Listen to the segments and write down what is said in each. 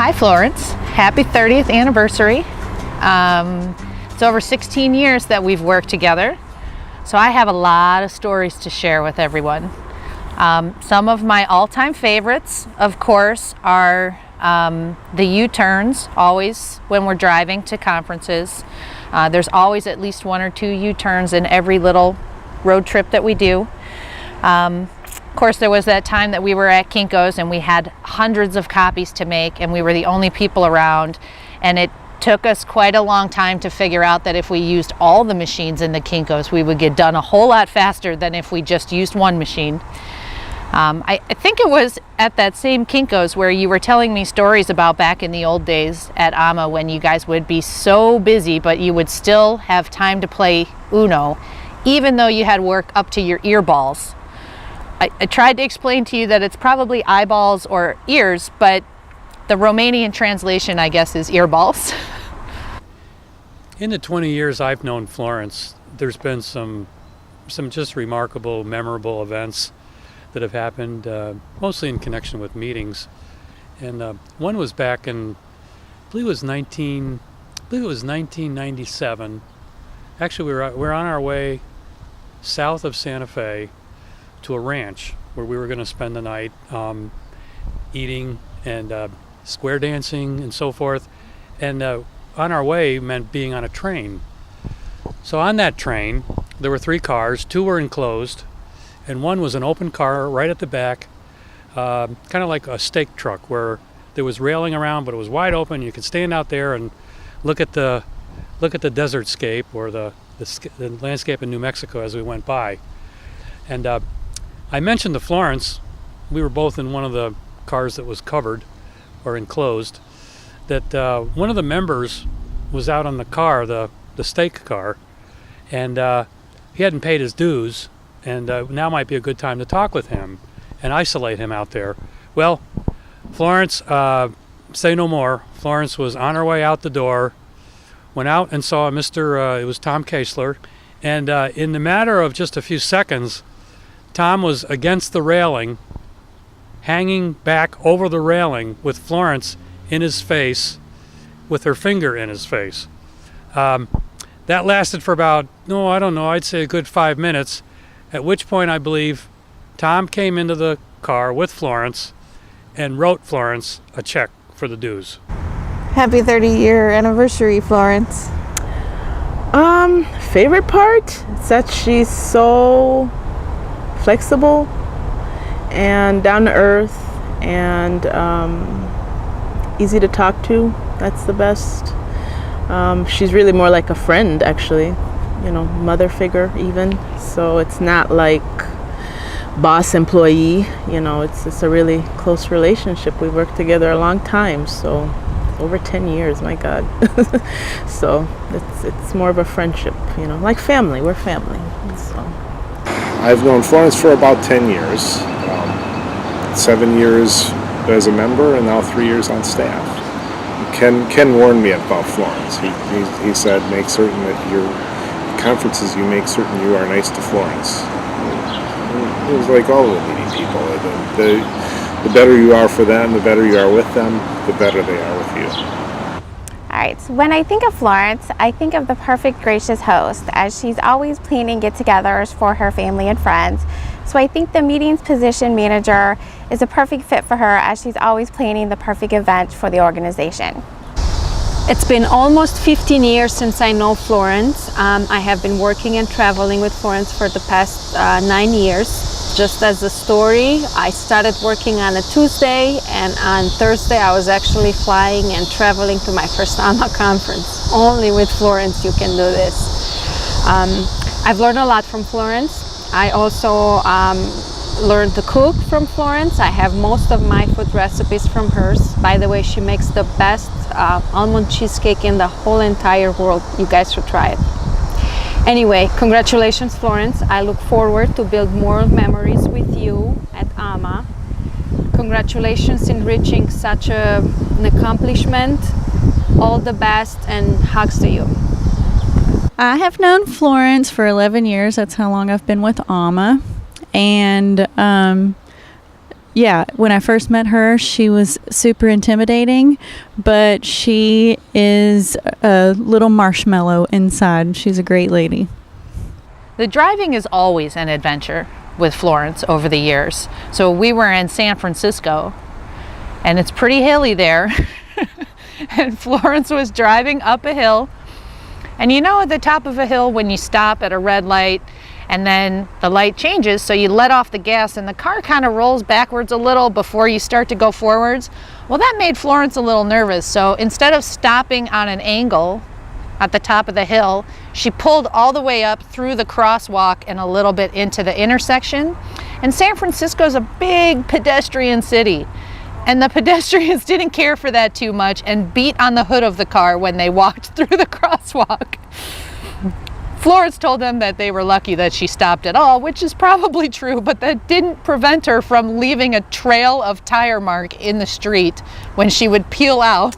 Hi Florence, happy 30th anniversary. It's over 16 years that we've worked together, so I have a lot of stories to share with everyone. Some of my all-time favorites, of course, are the U-turns, always when we're driving to conferences. There's always at least one or two U-turns in every little road trip that we do. Of course, there was that time that we were at Kinko's and we had hundreds of copies to make and we were the only people around, and it took us quite a long time to figure out that if we used all the machines in the Kinko's, we would get done a whole lot faster than if we just used one machine. I think it was at that same Kinko's where you were telling me stories about back in the old days at AAMA when you guys would be so busy, but you would still have time to play Uno, even though you had work up to your earballs. I tried to explain to you that it's probably eyeballs or ears, but the Romanian translation, I guess, is earballs. In the 20 years I've known Florence, there's been some just remarkable, memorable events that have happened, mostly in connection with meetings. And one was back in, I believe it was 1997. Actually, we were on our way south of Santa Fe to a ranch where we were going to spend the night eating and square dancing and so forth. And on our way meant being on a train. So on that train, there were 3 cars. 2 were enclosed, and one was an open car right at the back, kind of like a steak truck where there was railing around, but it was wide open. You could stand out there and look at the desert scape or the landscape in New Mexico as we went by. And I mentioned to Florence, we were both in one of the cars that was covered or enclosed, that one of the members was out on the car, the steak car, and he hadn't paid his dues, and now might be a good time to talk with him and isolate him out there. Well, Florence, say no more. Florence was on her way out the door, went out and saw it was Tom Kaesler, and in the matter of just a few seconds, Tom was against the railing, hanging back over the railing with Florence in his face, with her finger in his face. That lasted for about, I'd say a good 5 minutes, at which point I believe Tom came into the car with Florence and wrote Florence a check for the dues. Happy 30-year anniversary, Florence. Favorite part is that she's so flexible and down to earth and easy to talk to. That's the best. She's really more like a friend, actually, mother figure even. So it's not like boss employee, it's a really close relationship. We worked together a long time, so over 10 years, my God. So it's more of a friendship, like family. We're family. So. I've known Florence for about 10 years, 7 years as a member, and now 3 years on staff. Ken warned me about Florence. He said, make certain that your conferences, you make certain you are nice to Florence. It was like all of the meeting people. The better you are for them, the better you are with them, the better they are with you. All right, so when I think of Florence, I think of the perfect gracious host, as she's always planning get-togethers for her family and friends. So I think the meetings position manager is a perfect fit for her, as she's always planning the perfect event for the organization. It's been almost 15 years since I know Florence. I have been working and traveling with Florence for the past 9 years. Just as a story, I started working on a Tuesday, and on Thursday I was actually flying and traveling to my first AAMA conference. Only with Florence you can do this. I've learned a lot from Florence. I also learned to cook from Florence. I have most of my food recipes from hers. By the way, she makes the best almond cheesecake in the whole entire world. You guys should try it. Anyway, congratulations, Florence. I look forward to build more memories with you at AAMA. Congratulations in reaching such an accomplishment. All the best, and hugs to you. I have known Florence for 11 years. That's how long I've been with AAMA. And yeah, when I first met her, she was super intimidating, but she is a little marshmallow inside. She's a great lady. The driving is always an adventure with Florence over the years. So we were in San Francisco, and it's pretty hilly there. And Florence was driving up a hill. And you know, at the top of a hill, when you stop at a red light and then the light changes, so you let off the gas and the car kind of rolls backwards a little before you start to go forwards. Well, that made Florence a little nervous. So instead of stopping on an angle at the top of the hill, she pulled all the way up through the crosswalk and a little bit into the intersection. And San Francisco is a big pedestrian city. And the pedestrians didn't care for that too much and beat on the hood of the car when they walked through the crosswalk. Florence told them that they were lucky that she stopped at all, which is probably true, but that didn't prevent her from leaving a trail of tire mark in the street when she would peel out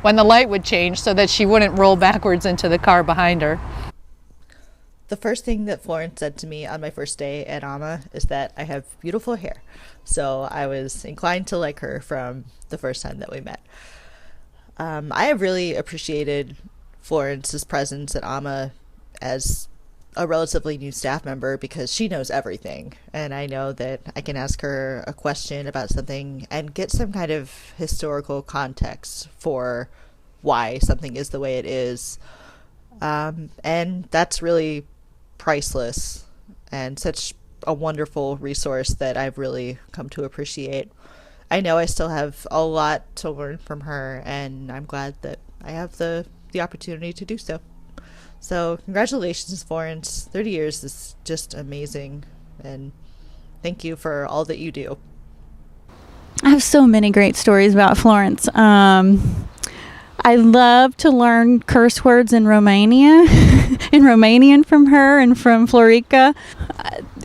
when the light would change so that she wouldn't roll backwards into the car behind her. The first thing that Florence said to me on my first day at AAMA is that I have beautiful hair. So I was inclined to like her from the first time that we met. I have really appreciated Florence's presence at AAMA as a relatively new staff member because she knows everything. And I know that I can ask her a question about something and get some kind of historical context for why something is the way it is. And that's really priceless and such a wonderful resource that I've really come to appreciate. I know I still have a lot to learn from her, and I'm glad that I have the opportunity to do so. So congratulations, Florence. 30 years is just amazing, and thank you for all that you do. I have so many great stories about Florence. I love to learn curse words in Romanian from her and from Florica.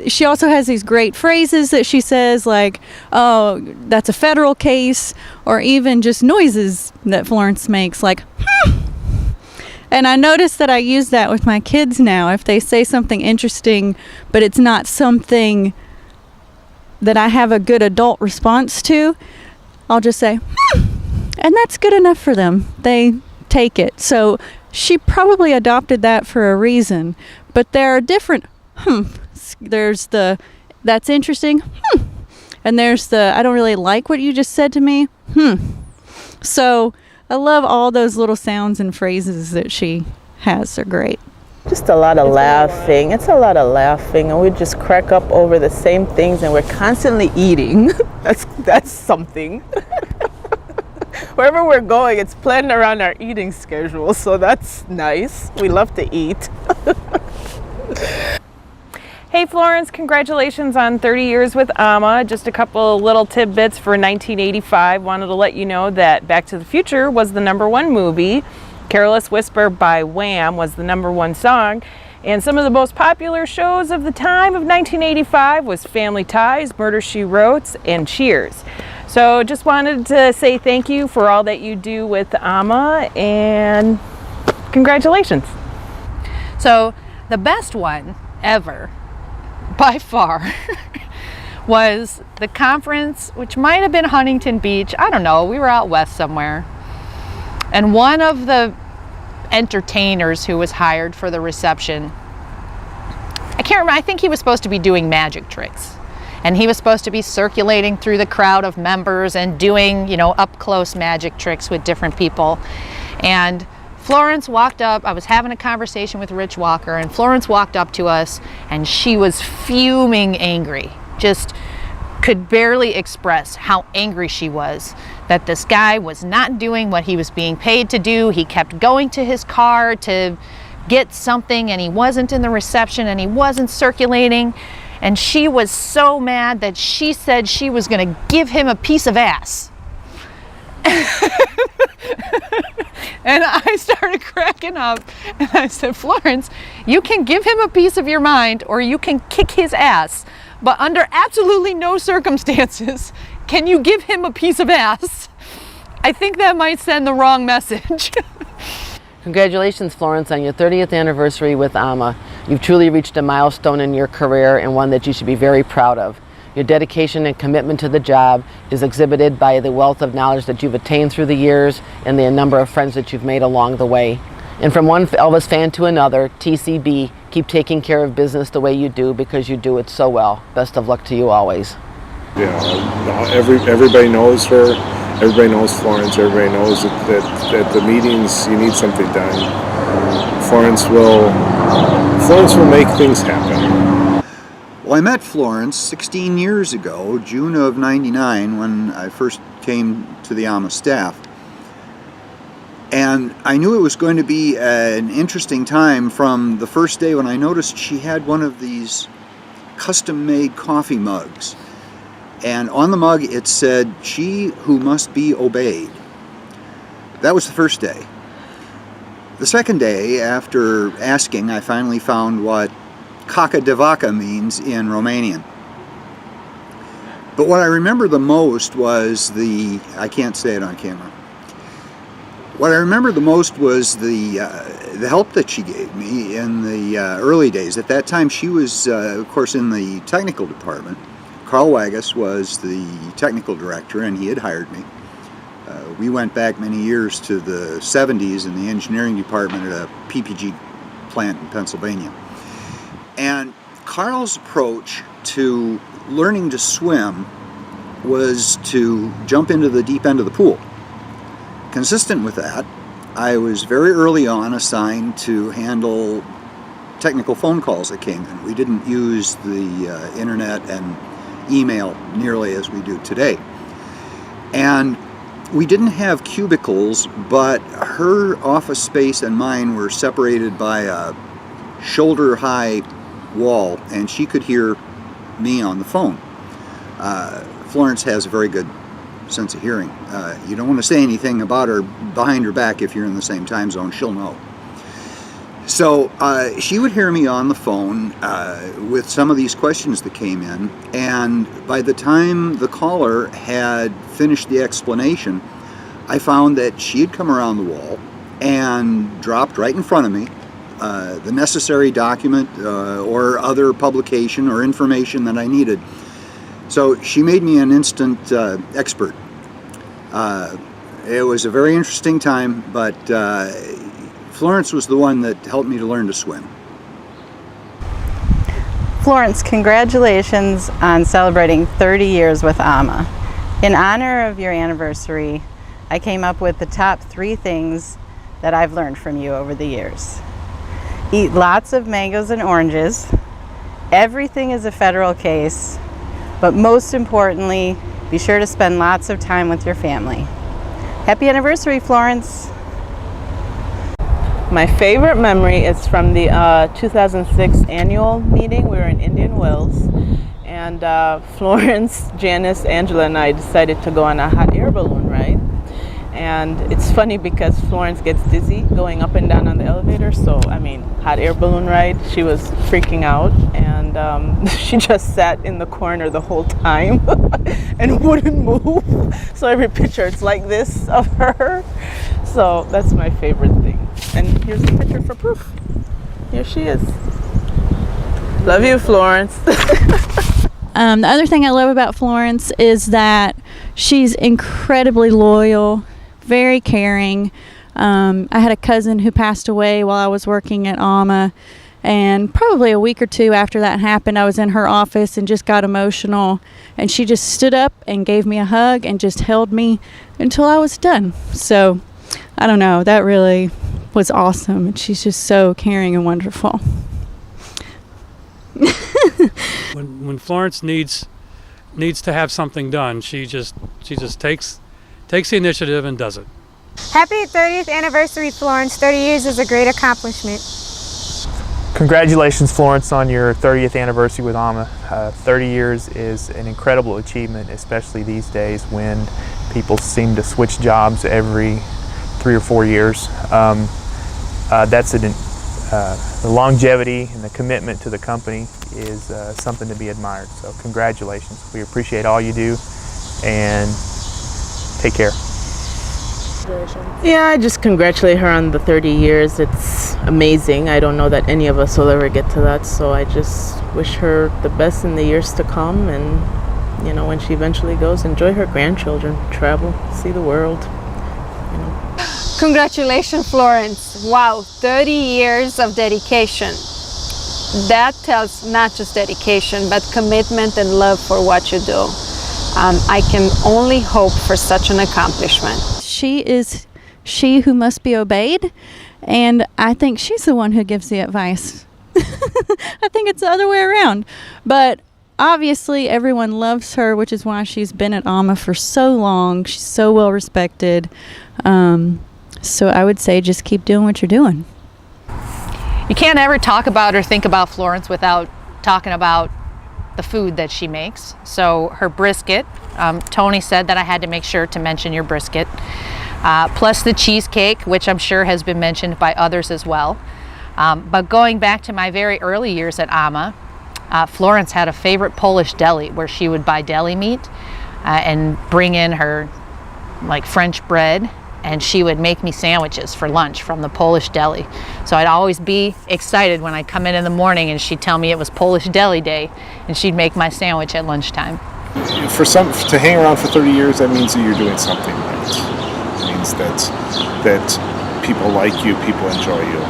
She also has these great phrases that she says, like, oh, that's a federal case, or even just noises that Florence makes, like, And I notice that I use that with my kids now. If they say something interesting, but it's not something that I have a good adult response to, I'll just say, and that's good enough for them. They take it. So she probably adopted that for a reason. But there are different There's the that's interesting. And there's the I don't really like what you just said to me. So I love all those little sounds and phrases that she has. They're great. Just a lot of laughing. It's a lot of laughing, and we just crack up over the same things, and we're constantly eating. That's something. Wherever we're going, it's planned around our eating schedule, so that's nice. We love to eat. Hey Florence, congratulations on 30 years with AAMA. Just a couple little tidbits for 1985. Wanted to let you know that Back to the Future was the #1 movie. Careless Whisper by Wham was the #1 song. And some of the most popular shows of the time of 1985 was Family Ties, Murder, She Wrote, and Cheers. So just wanted to say thank you for all that you do with AAMA, and congratulations. So the best one ever, by far, was the conference, which might have been Huntington Beach. I don't know. We were out west somewhere. And one of the entertainers who was hired for the reception, I can't remember, I think he was supposed to be doing magic tricks. And he was supposed to be circulating through the crowd of members and doing, up close magic tricks with different people. And Florence walked up, I was having a conversation with Rich Walker, and Florence walked up to us, and she was fuming angry. Just could barely express how angry she was that this guy was not doing what he was being paid to do. He kept going to his car to get something, and he wasn't in the reception, and he wasn't circulating. And she was so mad that she said she was going to give him a piece of ass. And I started cracking up, and I said, Florence, you can give him a piece of your mind, or you can kick his ass, but under absolutely no circumstances can you give him a piece of ass. I think that might send the wrong message. Congratulations, Florence, on your 30th anniversary with AAMA. You've truly reached a milestone in your career, and one that you should be very proud of. Your dedication and commitment to the job is exhibited by the wealth of knowledge that you've attained through the years and the number of friends that you've made along the way. And from one Elvis fan to another, TCB, keep taking care of business the way you do because you do it so well. Best of luck to you always. Yeah, everybody knows her. Everybody knows Florence. Everybody knows that at the meetings you need something done. Florence will make things happen. Well, I met Florence 16 years ago, June of '99, when I first came to the AAMA staff. And I knew it was going to be an interesting time from the first day when I noticed she had one of these custom-made coffee mugs. And on the mug it said, "She who must be obeyed." That was the first day. The second day, after asking, I finally found what Caca de Vaca means in Romanian. But what I remember the most was I can't say it on camera. What I remember the most was the help that she gave me in the early days. At that time, she was, of course, in the technical department. Carl Wagas was the technical director, and he had hired me. We went back many years to the 70s in the engineering department at a PPG plant in Pennsylvania. And Carl's approach to learning to swim was to jump into the deep end of the pool. Consistent with that, I was very early on assigned to handle technical phone calls that came in. We didn't use the internet and email nearly as we do today. And we didn't have cubicles, but her office space and mine were separated by a shoulder-high wall, and she could hear me on the phone. Florence has a very good sense of hearing. You don't want to say anything about her behind her back if you're in the same time zone. She'll know. So she would hear me on the phone with some of these questions that came in, and by the time the caller had finished the explanation, I found that she had come around the wall and dropped right in front of me the necessary document or other publication or information that I needed. So she made me an instant expert. It was a very interesting time, but Florence was the one that helped me to learn to swim. Florence, congratulations on celebrating 30 years with AAMA. In honor of your anniversary, I came up with the top 3 things that I've learned from you over the years. Eat lots of mangoes and oranges. Everything is a federal case, but most importantly, be sure to spend lots of time with your family. Happy anniversary, Florence. My favorite memory is from the 2006 annual meeting. We were in Indian Wells, and Florence, Janice, Angela, and I decided to go on a hot air balloon ride. And it's funny because Florence gets dizzy going up and down on the elevator, so hot air balloon ride, she was freaking out, and she just sat in the corner the whole time and wouldn't move. So every picture it's like this of her. So that's my favorite thing. And here's the picture for proof. Here she is. Love you, Florence. The other thing I love about Florence is that she's incredibly loyal, very caring. I had a cousin who passed away while I was working at AAMA, and probably a week or 2 after that happened, I was in her office and just got emotional, and she just stood up and gave me a hug and just held me until I was done. So I don't know, that really was awesome, and she's just so caring and wonderful. When Florence needs to have something done, she just takes the initiative and does it. Happy 30th anniversary, Florence. 30 years is a great accomplishment. Congratulations, Florence, on your 30th anniversary with AAMA. 30 years is an incredible achievement, especially these days when people seem to switch jobs every 3 or 4 years. That's the longevity and the commitment to the company is something to be admired. So congratulations. We appreciate all you do, and take care. Yeah, I just congratulate her on the 30 years. It's amazing. I don't know that any of us will ever get to that, so I just wish her the best in the years to come, and you know, when she eventually goes, enjoy her grandchildren, travel, see the world. Congratulations, Florence. Wow, 30 years of dedication. That tells not just dedication, but commitment and love for what you do. I can only hope for such an accomplishment. She is she who must be obeyed, and I think she's the one who gives the advice. I think it's the other way around. But obviously everyone loves her, which is why she's been at AAMA for so long. She's so well respected. So I would say just keep doing what you're doing. You can't ever talk about or think about Florence without talking about the food that she makes. So her brisket, Tony said that I had to make sure to mention your brisket, plus the cheesecake, which I'm sure has been mentioned by others as well. But going back to my very early years at AAMA, Florence had a favorite Polish deli where she would buy deli meat and bring in her like French bread, and she would make me sandwiches for lunch from the Polish deli. So I'd always be excited when I come in the morning and she'd tell me it was Polish deli day, and she'd make my sandwich at lunchtime. To hang around for 30 years, that means that you're doing something right. It means that people like you, people enjoy you.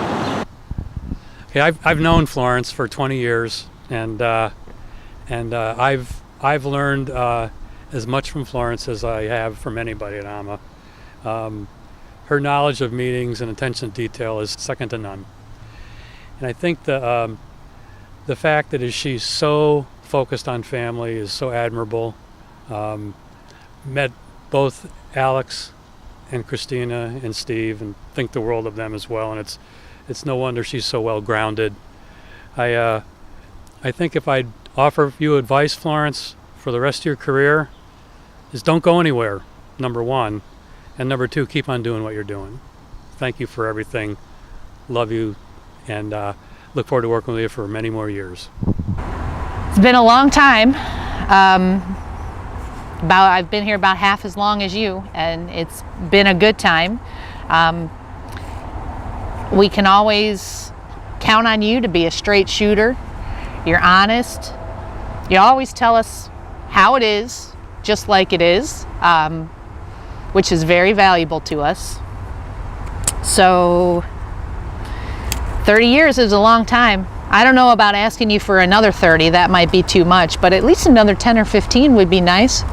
Yeah, I've known Florence for 20 years, and I've learned as much from Florence as I have from anybody at AAMA. Her knowledge of meetings and attention to detail is second to none. And I think the fact that she's so focused on family is so admirable. Met both Alex and Christina and Steve and think the world of them as well, and it's no wonder she's so well grounded. I think if I'd offer you advice, Florence, for the rest of your career, is don't go anywhere, number one. And number two, keep on doing what you're doing. Thank you for everything. Love you, and look forward to working with you for many more years. It's been a long time. I've been here about half as long as you, and it's been a good time. We can always count on you to be a straight shooter. You're honest. You always tell us how it is, just like it is. Which is very valuable to us. So 30 years is a long time. I don't know about asking you for another 30, that might be too much, but at least another 10 or 15 would be nice.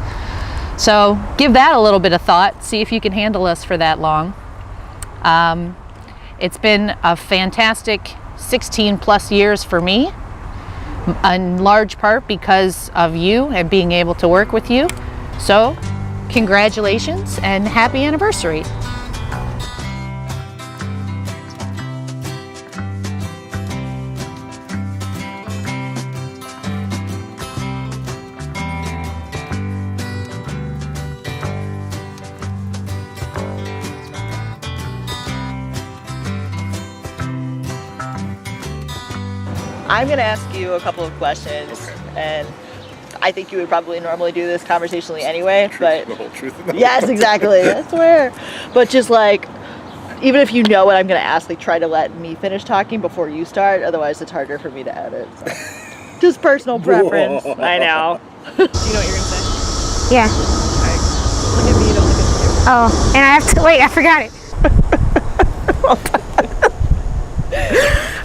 So give that a little bit of thought, see if you can handle us for that long. It's been a fantastic 16 plus years for me, in large part because of you and being able to work with you. So congratulations and happy anniversary. I'm going to ask you a couple of questions, and I think you would probably normally do this conversationally anyway, but the whole truth. Of yes, exactly. I swear. But just like, even if you know what I'm going to ask, like try to let me finish talking before you start. Otherwise, it's harder for me to edit. So. Just personal preference. I know. Do you know what you're going to say? Yeah. Okay. Look at me. Don't look at you. Oh, and I have to wait. I forgot it.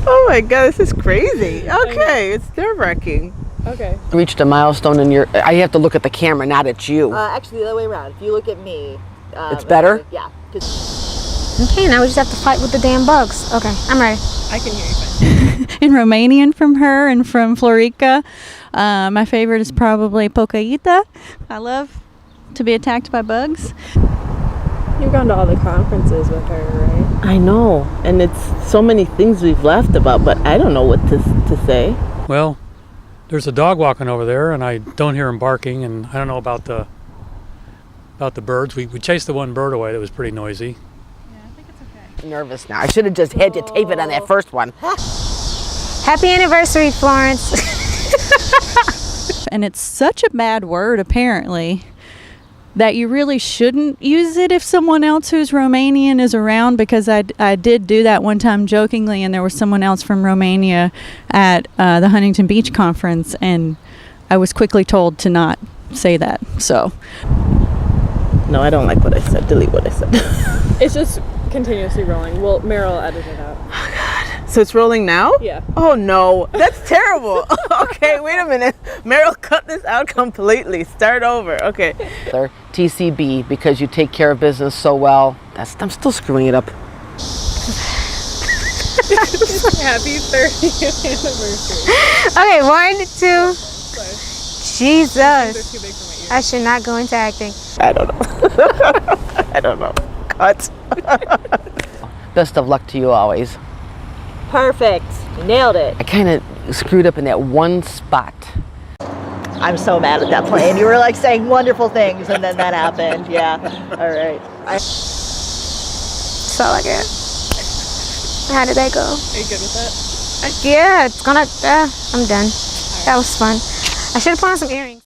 Oh my God, this is crazy. Okay, it's nerve-wracking. Okay. Reached a milestone in your. I have to look at the camera, not at you. Actually, the other way around. If you look at me. It's better? Yeah. Okay, now we just have to fight with the damn bugs. Okay, I'm ready. I can hear you fine. In Romanian from her and from Florica, my favorite is probably Pocaita. I love to be attacked by bugs. You've gone to all the conferences with her, right? I know, and it's so many things we've laughed about, but I don't know what to say. Well, there's a dog walking over there, and I don't hear him barking, and I don't know about the birds. We chased the one bird away that was pretty noisy. Yeah, I think it's okay. Nervous now. I should have just had you tape it on that first one. Happy anniversary, Florence. And it's such a bad word, apparently, that you really shouldn't use it if someone else who's Romanian is around, because I did do that one time jokingly, and there was someone else from Romania at the Huntington Beach conference, and I was quickly told to not say that. So No, I don't like what I said. Delete what I said. It's just continuously rolling. Well, Meryl edited it out. So it's rolling now? Yeah. Oh no, that's terrible. Okay, wait a minute. Meryl, cut this out completely. Start over. Okay. TCB, because you take care of business so well. I'm still screwing it up. Happy 30th anniversary. Okay, 1, 2. Sorry. Jesus. They're too big for my ears. I should not go into acting. I don't know. I don't know. Cut. Best of luck to you always. Perfect. You nailed it. I kind of screwed up in that one spot. I'm so mad at that plan. You were like saying wonderful things and then that happened. Yeah. All right. That's all I got. How did that go? Are you good with that? Yeah, it's gonna. I'm done. That was fun. I should have put on some earrings.